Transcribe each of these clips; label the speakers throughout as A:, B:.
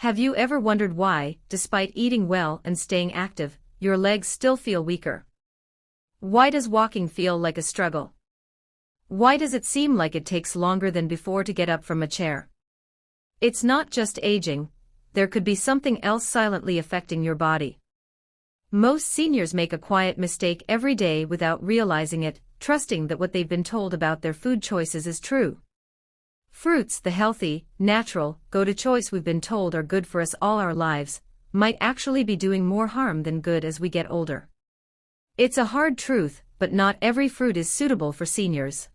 A: Have you ever wondered why, despite eating well and staying active, your legs still feel weaker? Why does walking feel like a struggle? Why does it seem like it takes longer than before to get up from a chair? It's not just aging, there could be something else silently affecting your body. Most seniors make a quiet mistake every day without realizing it, trusting that what they've been told about their food choices is true. Fruits, the healthy, natural, go-to choice we've been told are good for us all our lives, might actually be doing more harm than good as we get older. It's a hard truth, but not every fruit is suitable for seniors.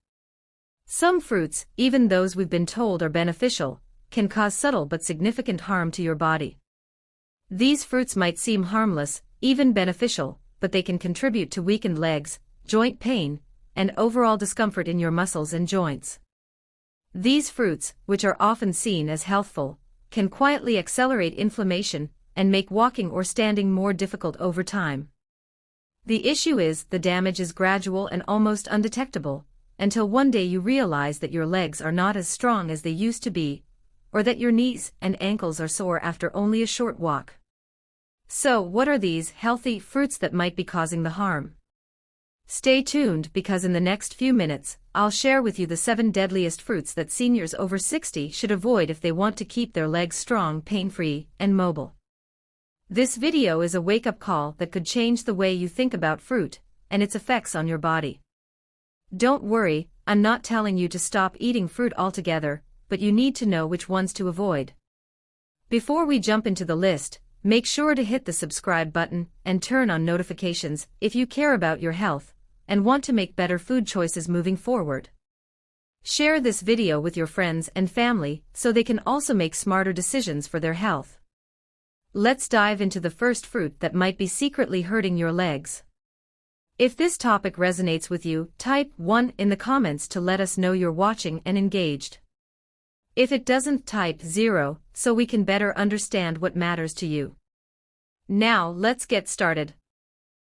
A: Some fruits, even those we've been told are beneficial, can cause subtle but significant harm to your body. These fruits might seem harmless, even beneficial, but they can contribute to weakened legs, joint pain, and overall discomfort in your muscles and joints. These fruits, which are often seen as healthful, can quietly accelerate inflammation and make walking or standing more difficult over time. The issue is, the damage is gradual and almost undetectable, until one day you realize that your legs are not as strong as they used to be, or that your knees and ankles are sore after only a short walk. So, what are these healthy fruits that might be causing the harm? Stay tuned, because in the next few minutes, I'll share with you the 7 deadliest fruits that seniors over 60 should avoid if they want to keep their legs strong, pain-free, and mobile. This video is a wake-up call that could change the way you think about fruit and its effects on your body. Don't worry, I'm not telling you to stop eating fruit altogether, but you need to know which ones to avoid. Before we jump into the list, make sure to hit the subscribe button and turn on notifications if you care about your health and want to make better food choices moving forward. Share this video with your friends and family so they can also make smarter decisions for their health. Let's dive into the first fruit that might be secretly hurting your legs. If this topic resonates with you, type 1 in the comments to let us know you're watching and engaged. If it doesn't, type 0 so we can better understand what matters to you. Now let's get started.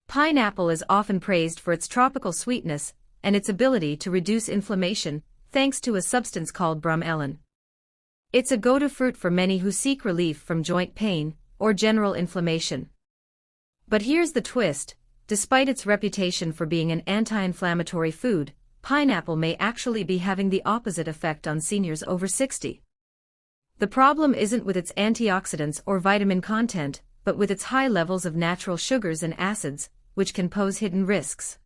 A: Pineapple is often praised for its tropical sweetness and its ability to reduce inflammation, thanks to a substance called bromelain. It's a go-to fruit for many who seek relief from joint pain or general inflammation. But here's the twist: despite its reputation for being an anti-inflammatory food, pineapple may actually be having the opposite effect on seniors over 60. The problem isn't with its antioxidants or vitamin content, but with its high levels of natural sugars and acids, which can pose hidden risks.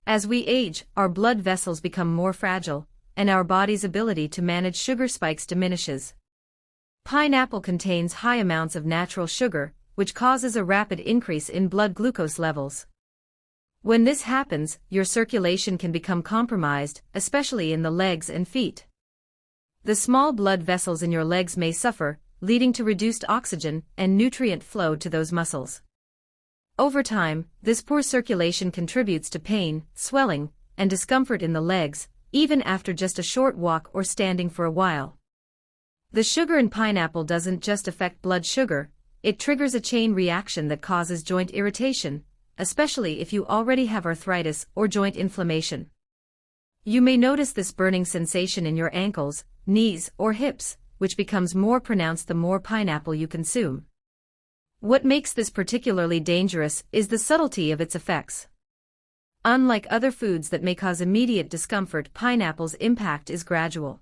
A: As we age, our blood vessels become more fragile, and our body's ability to manage sugar spikes diminishes. Pineapple contains high amounts of natural sugar, which causes a rapid increase in blood glucose levels. When this happens, your circulation can become compromised, especially in the legs and feet. The small blood vessels in your legs may suffer, leading to reduced oxygen and nutrient flow to those muscles. Over time, this poor circulation contributes to pain, swelling, and discomfort in the legs, even after just a short walk or standing for a while. The sugar in pineapple doesn't just affect blood sugar, it triggers a chain reaction that causes joint irritation, especially if you already have arthritis or joint inflammation. You may notice this burning sensation in your ankles, knees, or hips, which becomes more pronounced the more pineapple you consume. What makes this particularly dangerous is the subtlety of its effects. Unlike other foods that may cause immediate discomfort, pineapple's impact is gradual.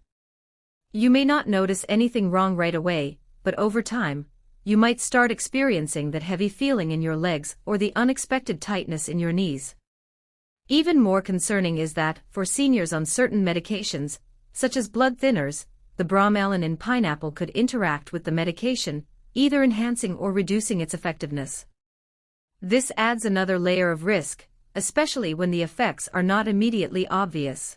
A: You may not notice anything wrong right away, but over time, you might start experiencing that heavy feeling in your legs or the unexpected tightness in your knees. Even more concerning is that, for seniors on certain medications, such as blood thinners, the bromelain in pineapple could interact with the medication, either enhancing or reducing its effectiveness. This adds another layer of risk, especially when the effects are not immediately obvious.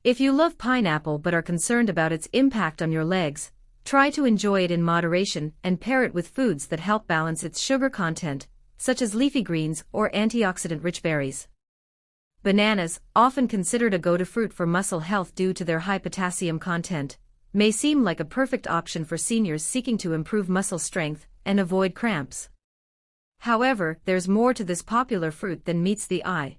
A: If you love pineapple but are concerned about its impact on your legs, try to enjoy it in moderation and pair it with foods that help balance its sugar content, such as leafy greens or antioxidant-rich berries. Bananas, often considered a go-to fruit for muscle health due to their high potassium content, may seem like a perfect option for seniors seeking to improve muscle strength and avoid cramps. However, there's more to this popular fruit than meets the eye.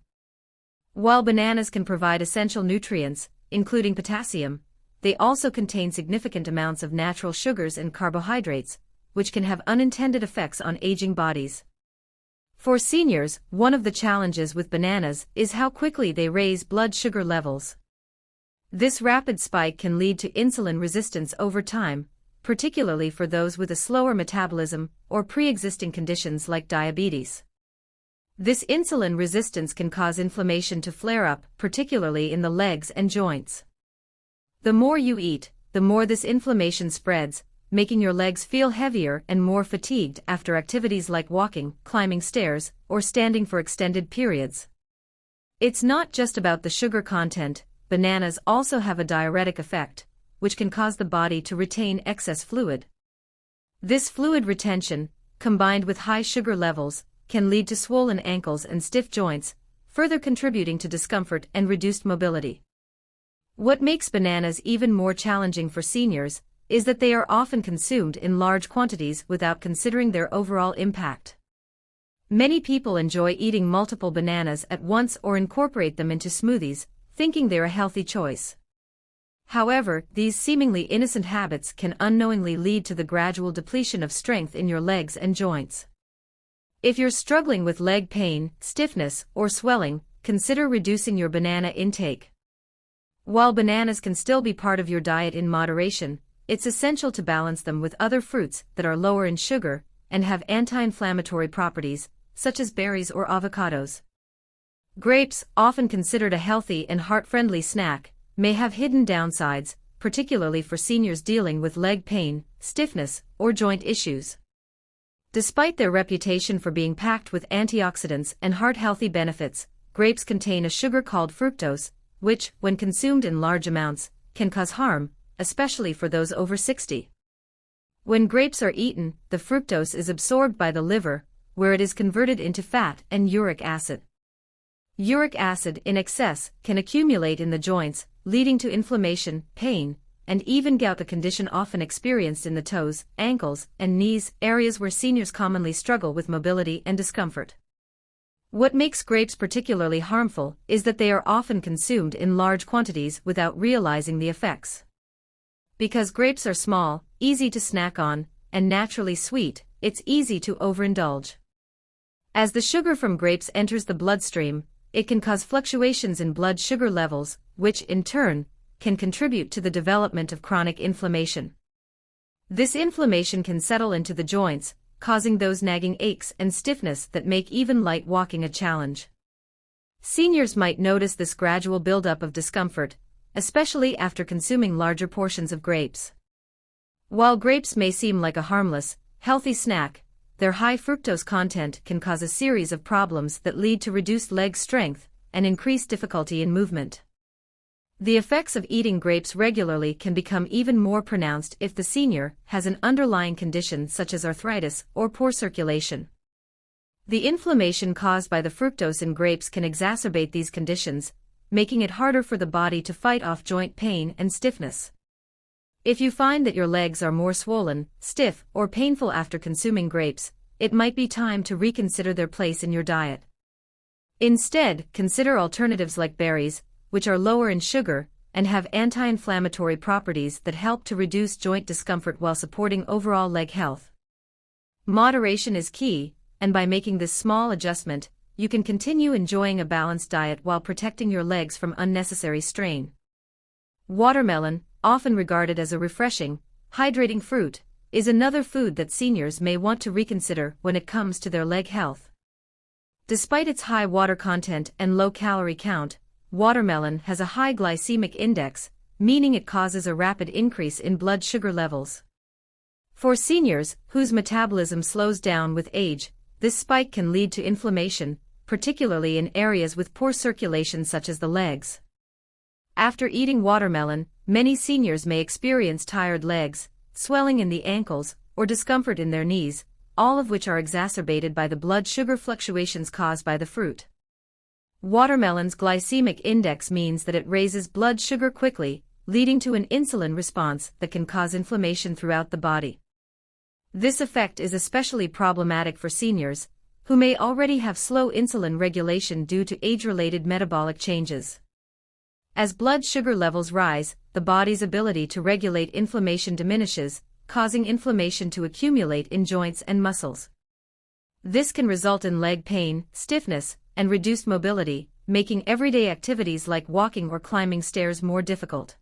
A: While bananas can provide essential nutrients, including potassium, they also contain significant amounts of natural sugars and carbohydrates, which can have unintended effects on aging bodies. For seniors, one of the challenges with bananas is how quickly they raise blood sugar levels. This rapid spike can lead to insulin resistance over time, particularly for those with a slower metabolism or pre-existing conditions like diabetes. This insulin resistance can cause inflammation to flare up, particularly in the legs and joints. The more you eat, the more this inflammation spreads, making your legs feel heavier and more fatigued after activities like walking, climbing stairs, or standing for extended periods. It's not just about the sugar content. Bananas also have a diuretic effect, which can cause the body to retain excess fluid. This fluid retention, combined with high sugar levels, can lead to swollen ankles and stiff joints, further contributing to discomfort and reduced mobility. What makes bananas even more challenging for seniors is that they are often consumed in large quantities without considering their overall impact. Many people enjoy eating multiple bananas at once or incorporate them into smoothies, thinking they're a healthy choice. However, these seemingly innocent habits can unknowingly lead to the gradual depletion of strength in your legs and joints. If you're struggling with leg pain, stiffness, or swelling, consider reducing your banana intake. While bananas can still be part of your diet in moderation, it's essential to balance them with other fruits that are lower in sugar and have anti-inflammatory properties, such as berries or avocados. Grapes, often considered a healthy and heart-friendly snack, may have hidden downsides, particularly for seniors dealing with leg pain, stiffness, or joint issues. Despite their reputation for being packed with antioxidants and heart-healthy benefits, grapes contain a sugar called fructose, which, when consumed in large amounts, can cause harm, especially for those over 60. When grapes are eaten, the fructose is absorbed by the liver, where it is converted into fat and uric acid. Uric acid in excess can accumulate in the joints, leading to inflammation, pain, and even gout, a condition often experienced in the toes, ankles, and knees, areas where seniors commonly struggle with mobility and discomfort. What makes grapes particularly harmful is that they are often consumed in large quantities without realizing the effects. Because grapes are small, easy to snack on, and naturally sweet, it's easy to overindulge. As the sugar from grapes enters the bloodstream, it can cause fluctuations in blood sugar levels, which, in turn, can contribute to the development of chronic inflammation. This inflammation can settle into the joints, causing those nagging aches and stiffness that make even light walking a challenge. Seniors might notice this gradual buildup of discomfort, especially after consuming larger portions of grapes. While grapes may seem like a harmless, healthy snack, their high fructose content can cause a series of problems that lead to reduced leg strength and increased difficulty in movement. The effects of eating grapes regularly can become even more pronounced if the senior has an underlying condition such as arthritis or poor circulation. The inflammation caused by the fructose in grapes can exacerbate these conditions, making it harder for the body to fight off joint pain and stiffness. If you find that your legs are more swollen, stiff, or painful after consuming grapes, it might be time to reconsider their place in your diet. Instead, consider alternatives like berries, which are lower in sugar and have anti-inflammatory properties that help to reduce joint discomfort while supporting overall leg health. Moderation is key, and by making this small adjustment, you can continue enjoying a balanced diet while protecting your legs from unnecessary strain. Watermelon, often regarded as a refreshing, hydrating fruit, is another food that seniors may want to reconsider when it comes to their leg health. Despite its high water content and low calorie count, watermelon has a high glycemic index, meaning it causes a rapid increase in blood sugar levels. For seniors, whose metabolism slows down with age, this spike can lead to inflammation, particularly in areas with poor circulation such as the legs. After eating watermelon, many seniors may experience tired legs, swelling in the ankles, or discomfort in their knees, all of which are exacerbated by the blood sugar fluctuations caused by the fruit. Watermelon's glycemic index means that it raises blood sugar quickly, leading to an insulin response that can cause inflammation throughout the body. This effect is especially problematic for seniors, who may already have slow insulin regulation due to age-related metabolic changes. As blood sugar levels rise, the body's ability to regulate inflammation diminishes, causing inflammation to accumulate in joints and muscles. This can result in leg pain, stiffness, and reduced mobility, making everyday activities like walking or climbing stairs more difficult.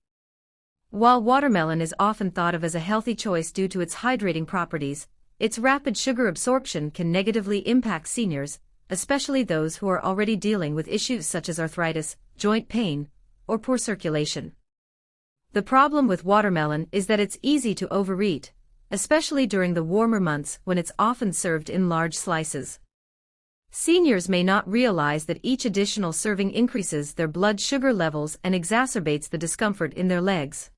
A: While watermelon is often thought of as a healthy choice due to its hydrating properties, its rapid sugar absorption can negatively impact seniors, especially those who are already dealing with issues such as arthritis, joint pain, or poor circulation. The problem with watermelon is that it's easy to overeat, especially during the warmer months when it's often served in large slices. Seniors may not realize that each additional serving increases their blood sugar levels and exacerbates the discomfort in their legs.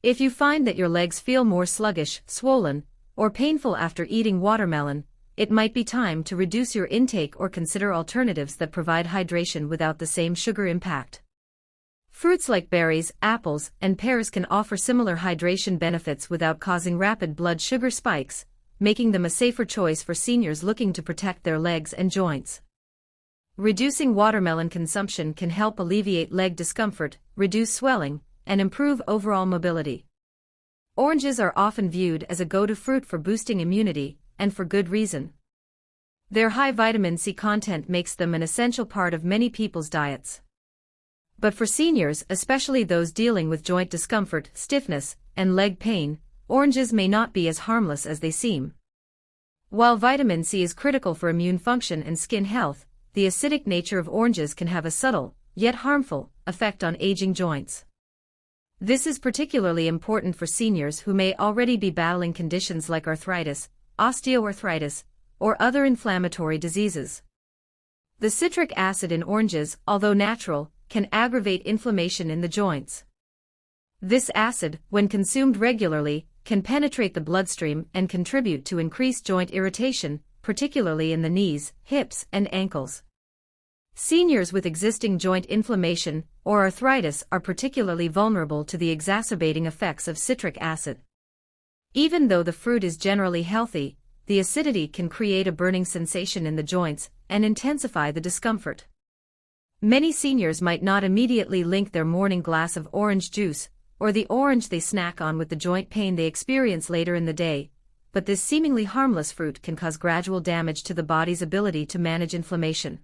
A: If you find that your legs feel more sluggish, swollen, or painful after eating watermelon, it might be time to reduce your intake or consider alternatives that provide hydration without the same sugar impact. Fruits like berries, apples, and pears can offer similar hydration benefits without causing rapid blood sugar spikes, making them a safer choice for seniors looking to protect their legs and joints. Reducing watermelon consumption can help alleviate leg discomfort, reduce swelling, and improve overall mobility. Oranges are often viewed as a go-to fruit for boosting immunity, and for good reason. Their high vitamin C content makes them an essential part of many people's diets. But for seniors, especially those dealing with joint discomfort, stiffness, and leg pain, oranges may not be as harmless as they seem. While vitamin C is critical for immune function and skin health, the acidic nature of oranges can have a subtle, yet harmful, effect on aging joints. This is particularly important for seniors who may already be battling conditions like arthritis, osteoarthritis, or other inflammatory diseases. The citric acid in oranges, although natural, can aggravate inflammation in the joints. This acid, when consumed regularly, can penetrate the bloodstream and contribute to increased joint irritation, particularly in the knees, hips, and ankles. Seniors with existing joint inflammation or arthritis are particularly vulnerable to the exacerbating effects of citric acid. Even though the fruit is generally healthy, the acidity can create a burning sensation in the joints and intensify the discomfort. Many seniors might not immediately link their morning glass of orange juice or the orange they snack on with the joint pain they experience later in the day, but this seemingly harmless fruit can cause gradual damage to the body's ability to manage inflammation.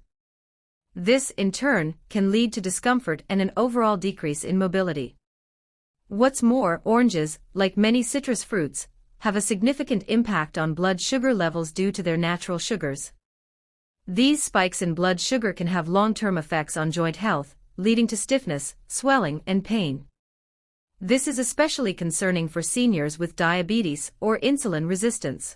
A: This, in turn, can lead to discomfort and an overall decrease in mobility. What's more, oranges, like many citrus fruits, have a significant impact on blood sugar levels due to their natural sugars. These spikes in blood sugar can have long-term effects on joint health, leading to stiffness, swelling, and pain. This is especially concerning for seniors with diabetes or insulin resistance.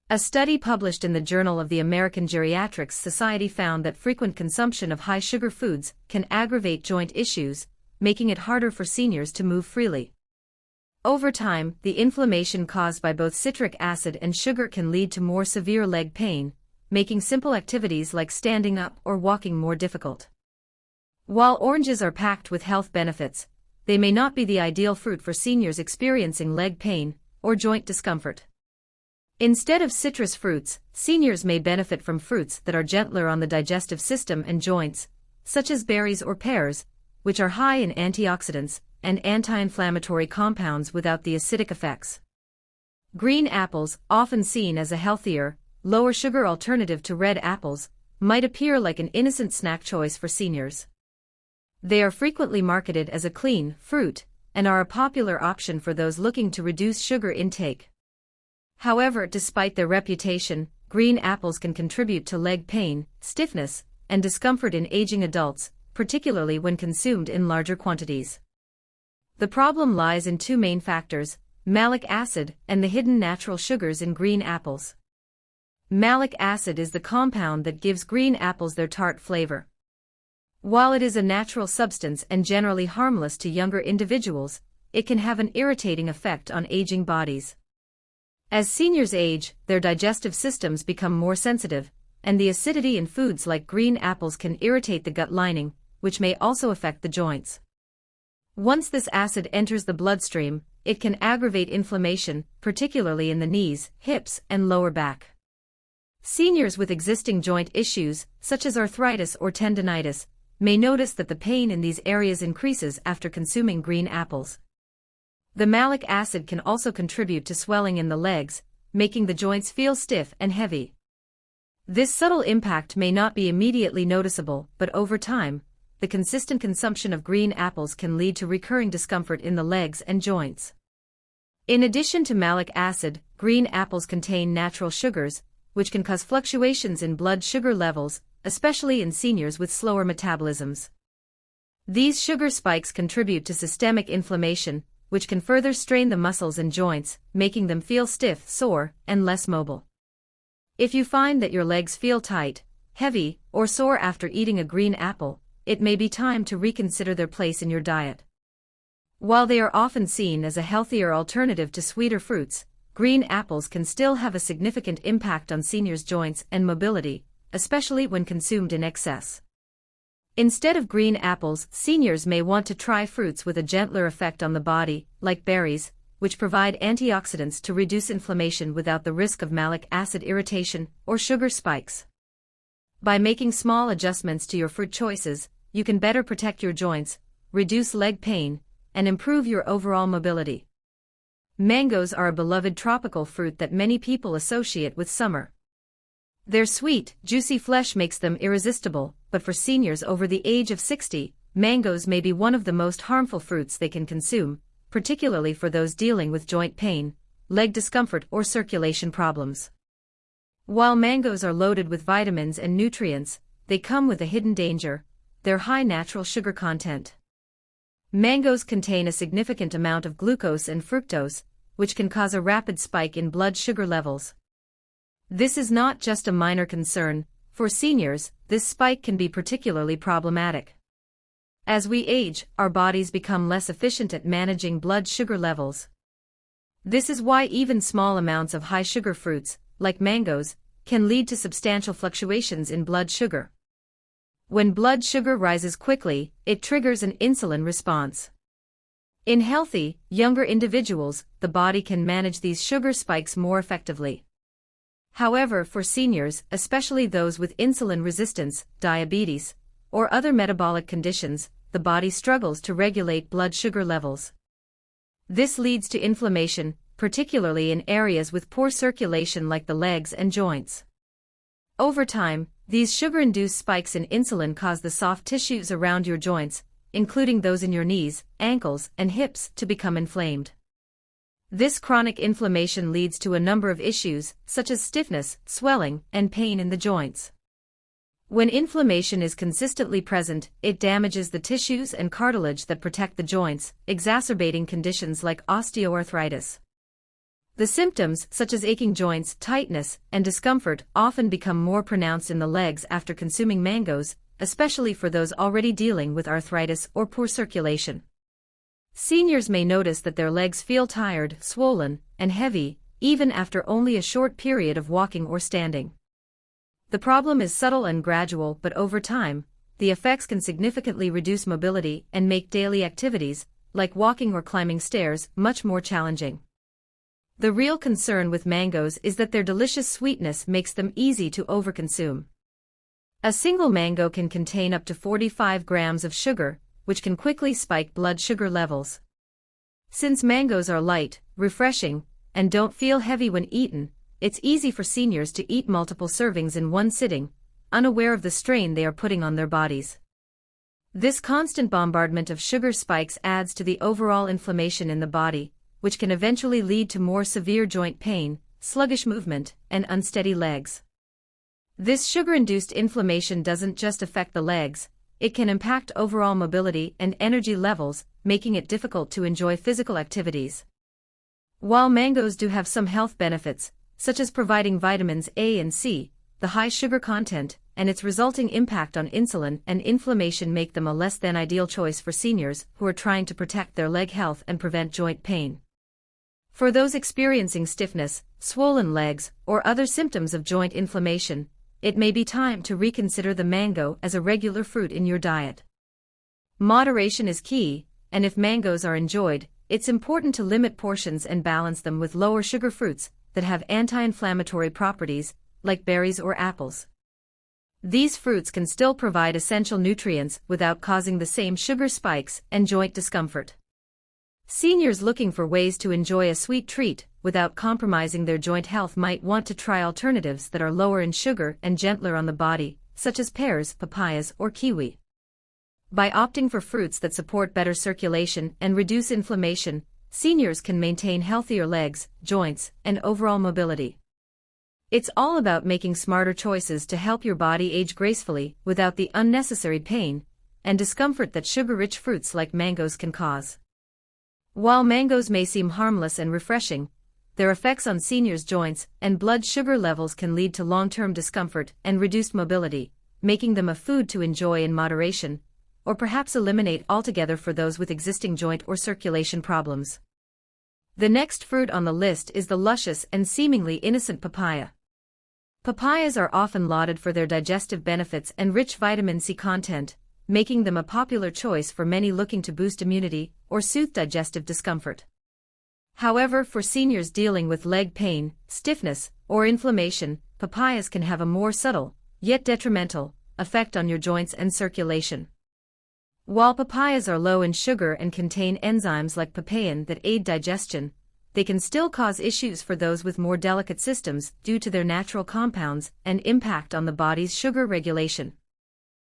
A: A study published in the Journal of the American Geriatrics Society found that frequent consumption of high-sugar foods can aggravate joint issues, making it harder for seniors to move freely. Over time, the inflammation caused by both citric acid and sugar can lead to more severe leg pain, making simple activities like standing up or walking more difficult. While oranges are packed with health benefits, they may not be the ideal fruit for seniors experiencing leg pain or joint discomfort. Instead of citrus fruits, seniors may benefit from fruits that are gentler on the digestive system and joints, such as berries or pears, which are high in antioxidants and anti-inflammatory compounds without the acidic effects. Green apples, often seen as a healthier, lower-sugar alternative to red apples, might appear like an innocent snack choice for seniors. They are frequently marketed as a clean fruit and are a popular option for those looking to reduce sugar intake. However, despite their reputation, green apples can contribute to leg pain, stiffness, and discomfort in aging adults, particularly when consumed in larger quantities. The problem lies in two main factors: malic acid and the hidden natural sugars in green apples. Malic acid is the compound that gives green apples their tart flavor. While it is a natural substance and generally harmless to younger individuals, it can have an irritating effect on aging bodies. As seniors age, their digestive systems become more sensitive, and the acidity in foods like green apples can irritate the gut lining, which may also affect the joints. Once this acid enters the bloodstream, it can aggravate inflammation, particularly in the knees, hips, and lower back. Seniors with existing joint issues, such as arthritis or tendinitis, may notice that the pain in these areas increases after consuming green apples. The malic acid can also contribute to swelling in the legs, making the joints feel stiff and heavy. This subtle impact may not be immediately noticeable, but over time, the consistent consumption of green apples can lead to recurring discomfort in the legs and joints. In addition to malic acid, green apples contain natural sugars, which can cause fluctuations in blood sugar levels, especially in seniors with slower metabolisms. These sugar spikes contribute to systemic inflammation, which can further strain the muscles and joints, making them feel stiff, sore, and less mobile. If you find that your legs feel tight, heavy, or sore after eating a green apple, it may be time to reconsider their place in your diet. While they are often seen as a healthier alternative to sweeter fruits, green apples can still have a significant impact on seniors' joints and mobility, especially when consumed in excess. Instead of green apples, seniors may want to try fruits with a gentler effect on the body, like berries, which provide antioxidants to reduce inflammation without the risk of malic acid irritation or sugar spikes. By making small adjustments to your fruit choices, you can better protect your joints, reduce leg pain, and improve your overall mobility. Mangoes are a beloved tropical fruit that many people associate with summer. Their sweet, juicy flesh makes them irresistible, but for seniors over the age of 60, mangoes may be one of the most harmful fruits they can consume, particularly for those dealing with joint pain, leg discomfort, or circulation problems. While mangoes are loaded with vitamins and nutrients, they come with a hidden danger: their high natural sugar content. Mangoes contain a significant amount of glucose and fructose, which can cause a rapid spike in blood sugar levels. This is not just a minor concern. For seniors, this spike can be particularly problematic. As we age, our bodies become less efficient at managing blood sugar levels. This is why even small amounts of high-sugar fruits, like mangoes, can lead to substantial fluctuations in blood sugar. When blood sugar rises quickly, it triggers an insulin response. In healthy, younger individuals, the body can manage these sugar spikes more effectively. However, for seniors, especially those with insulin resistance, diabetes, or other metabolic conditions, the body struggles to regulate blood sugar levels. This leads to inflammation, particularly in areas with poor circulation like the legs and joints. Over time, these sugar-induced spikes in insulin cause the soft tissues around your joints, including those in your knees, ankles, and hips, to become inflamed. This chronic inflammation leads to a number of issues, such as stiffness, swelling, and pain in the joints. When inflammation is consistently present, it damages the tissues and cartilage that protect the joints, exacerbating conditions like osteoarthritis. The symptoms, such as aching joints, tightness, and discomfort, often become more pronounced in the legs after consuming mangoes, especially for those already dealing with arthritis or poor circulation. Seniors may notice that their legs feel tired, swollen, and heavy, even after only a short period of walking or standing. The problem is subtle and gradual, but over time, the effects can significantly reduce mobility and make daily activities, like walking or climbing stairs, much more challenging. The real concern with mangoes is that their delicious sweetness makes them easy to overconsume. A single mango can contain up to 45 grams of sugar, which can quickly spike blood sugar levels. Since mangoes are light, refreshing, and don't feel heavy when eaten, it's easy for seniors to eat multiple servings in one sitting, unaware of the strain they are putting on their bodies. This constant bombardment of sugar spikes adds to the overall inflammation in the body, which can eventually lead to more severe joint pain, sluggish movement, and unsteady legs. This sugar-induced inflammation doesn't just affect the legs, it can impact overall mobility and energy levels, making it difficult to enjoy physical activities. While mangoes do have some health benefits, such as providing vitamins A and C, the high sugar content and its resulting impact on insulin and inflammation make them a less than ideal choice for seniors who are trying to protect their leg health and prevent joint pain. For those experiencing stiffness, swollen legs, or other symptoms of joint inflammation, it may be time to reconsider the mango as a regular fruit in your diet. Moderation is key, and if mangoes are enjoyed, it's important to limit portions and balance them with lower sugar fruits that have anti-inflammatory properties, like berries or apples. These fruits can still provide essential nutrients without causing the same sugar spikes and joint discomfort. Seniors looking for ways to enjoy a sweet treat without compromising their joint health might want to try alternatives that are lower in sugar and gentler on the body, such as pears, papayas, or kiwi. By opting for fruits that support better circulation and reduce inflammation, seniors can maintain healthier legs, joints, and overall mobility. It's all about making smarter choices to help your body age gracefully without the unnecessary pain and discomfort that sugar-rich fruits like mangoes can cause. While mangoes may seem harmless and refreshing, their effects on seniors' joints and blood sugar levels can lead to long-term discomfort and reduced mobility, making them a food to enjoy in moderation, or perhaps eliminate altogether for those with existing joint or circulation problems. The next fruit on the list is the luscious and seemingly innocent papaya. Papayas are often lauded for their digestive benefits and rich vitamin C content, making them a popular choice for many looking to boost immunity or soothe digestive discomfort. However, for seniors dealing with leg pain, stiffness, or inflammation, papayas can have a more subtle, yet detrimental, effect on your joints and circulation. While papayas are low in sugar and contain enzymes like papain that aid digestion, they can still cause issues for those with more delicate systems due to their natural compounds and impact on the body's sugar regulation.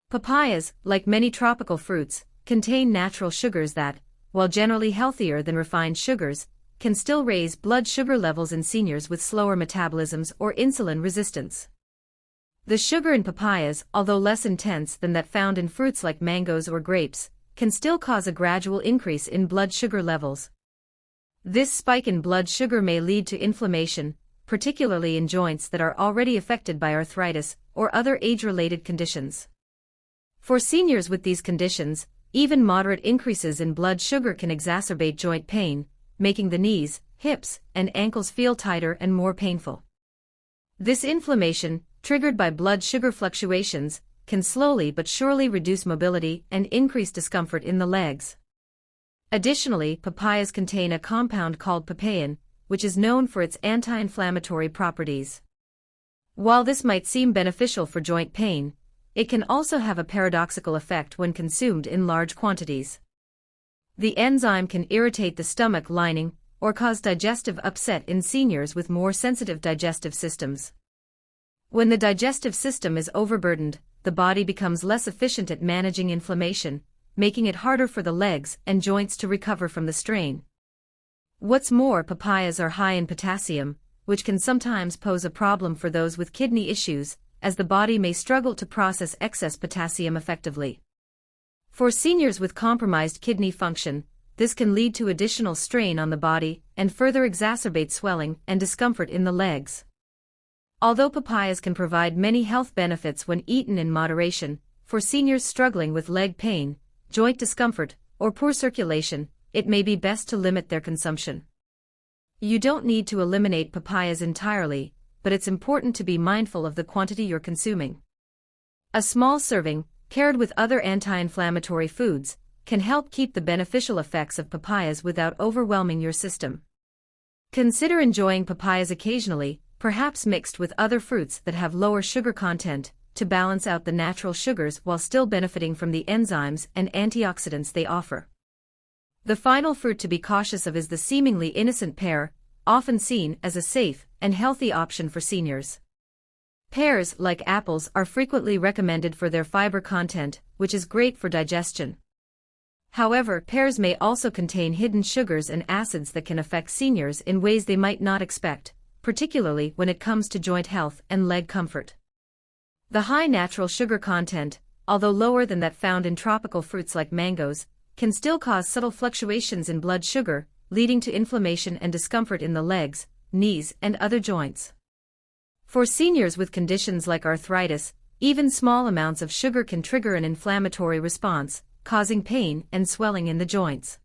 A: Papayas, like many tropical fruits, contain natural sugars that, while generally healthier than refined sugars, can still raise blood sugar levels in seniors with slower metabolisms or insulin resistance. The sugar in papayas, although less intense than that found in fruits like mangoes or grapes, can still cause a gradual increase in blood sugar levels. This spike in blood sugar may lead to inflammation, particularly in joints that are already affected by arthritis or other age-related conditions. For seniors with these conditions, even moderate increases in blood sugar can exacerbate joint pain, making the knees, hips, and ankles feel tighter and more painful. This inflammation, triggered by blood sugar fluctuations, can slowly but surely reduce mobility and increase discomfort in the legs. Additionally, papayas contain a compound called papain, which is known for its anti-inflammatory properties. While this might seem beneficial for joint pain, it can also have a paradoxical effect when consumed in large quantities. The enzyme can irritate the stomach lining or cause digestive upset in seniors with more sensitive digestive systems. When the digestive system is overburdened, the body becomes less efficient at managing inflammation, making it harder for the legs and joints to recover from the strain. What's more, papayas are high in potassium, which can sometimes pose a problem for those with kidney issues, as the body may struggle to process excess potassium effectively. For seniors with compromised kidney function, this can lead to additional strain on the body and further exacerbate swelling and discomfort in the legs. Although papayas can provide many health benefits when eaten in moderation, for seniors struggling with leg pain, joint discomfort, or poor circulation, it may be best to limit their consumption. You don't need to eliminate papayas entirely, but it's important to be mindful of the quantity you're consuming. A small serving, paired with other anti-inflammatory foods, can help keep the beneficial effects of papayas without overwhelming your system. Consider enjoying papayas occasionally, perhaps mixed with other fruits that have lower sugar content, to balance out the natural sugars while still benefiting from the enzymes and antioxidants they offer. The final fruit to be cautious of is the seemingly innocent pear, often seen as a safe and healthy option for seniors. Pears, like apples, are frequently recommended for their fiber content, which is great for digestion. However, pears may also contain hidden sugars and acids that can affect seniors in ways they might not expect, particularly when it comes to joint health and leg comfort. The high natural sugar content, although lower than that found in tropical fruits like mangoes, can still cause subtle fluctuations in blood sugar, leading to inflammation and discomfort in the legs, knees, and other joints. For seniors with conditions like arthritis, even small amounts of sugar can trigger an inflammatory response, causing pain and swelling in the joints.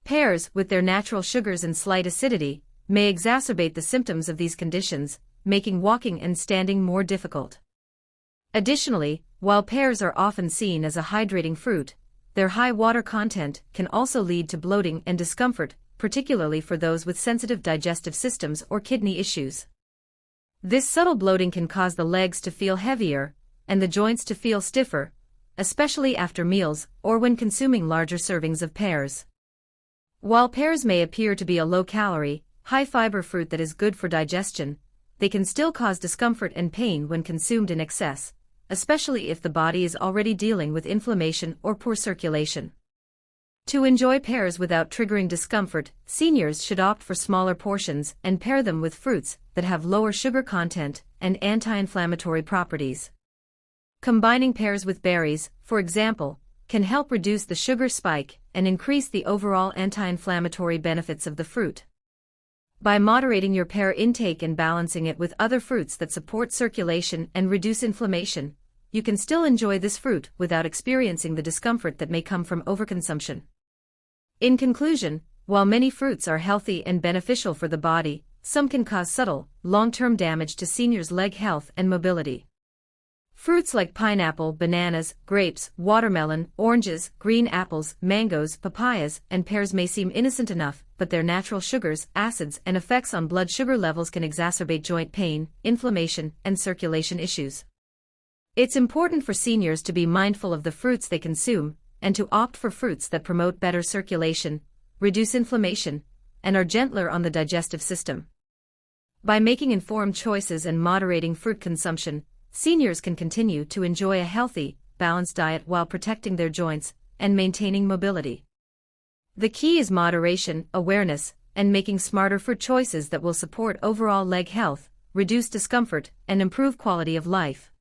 A: Pears, with their natural sugars and slight acidity, may exacerbate the symptoms of these conditions, making walking and standing more difficult. Additionally, while pears are often seen as a hydrating fruit, their high water content can also lead to bloating and discomfort, particularly for those with sensitive digestive systems or kidney issues. This subtle bloating can cause the legs to feel heavier, and the joints to feel stiffer, especially after meals or when consuming larger servings of pears. While pears may appear to be a low-calorie, high-fiber fruit that is good for digestion, they can still cause discomfort and pain when consumed in excess, especially if the body is already dealing with inflammation or poor circulation. To enjoy pears without triggering discomfort, seniors should opt for smaller portions and pair them with fruits that have lower sugar content and anti-inflammatory properties. Combining pears with berries, for example, can help reduce the sugar spike and increase the overall anti-inflammatory benefits of the fruit. By moderating your pear intake and balancing it with other fruits that support circulation and reduce inflammation, you can still enjoy this fruit without experiencing the discomfort that may come from overconsumption. In conclusion, while many fruits are healthy and beneficial for the body, some can cause subtle, long-term damage to seniors' leg health and mobility. Fruits like pineapple, bananas, grapes, watermelon, oranges, green apples, mangoes, papayas, and pears may seem innocent enough, but their natural sugars, acids, and effects on blood sugar levels can exacerbate joint pain, inflammation, and circulation issues. It's important for seniors to be mindful of the fruits they consume, and to opt for fruits that promote better circulation, reduce inflammation, and are gentler on the digestive system. By making informed choices and moderating fruit consumption, seniors can continue to enjoy a healthy, balanced diet while protecting their joints and maintaining mobility. The key is moderation, awareness, and making smarter fruit choices that will support overall leg health, reduce discomfort, and improve quality of life.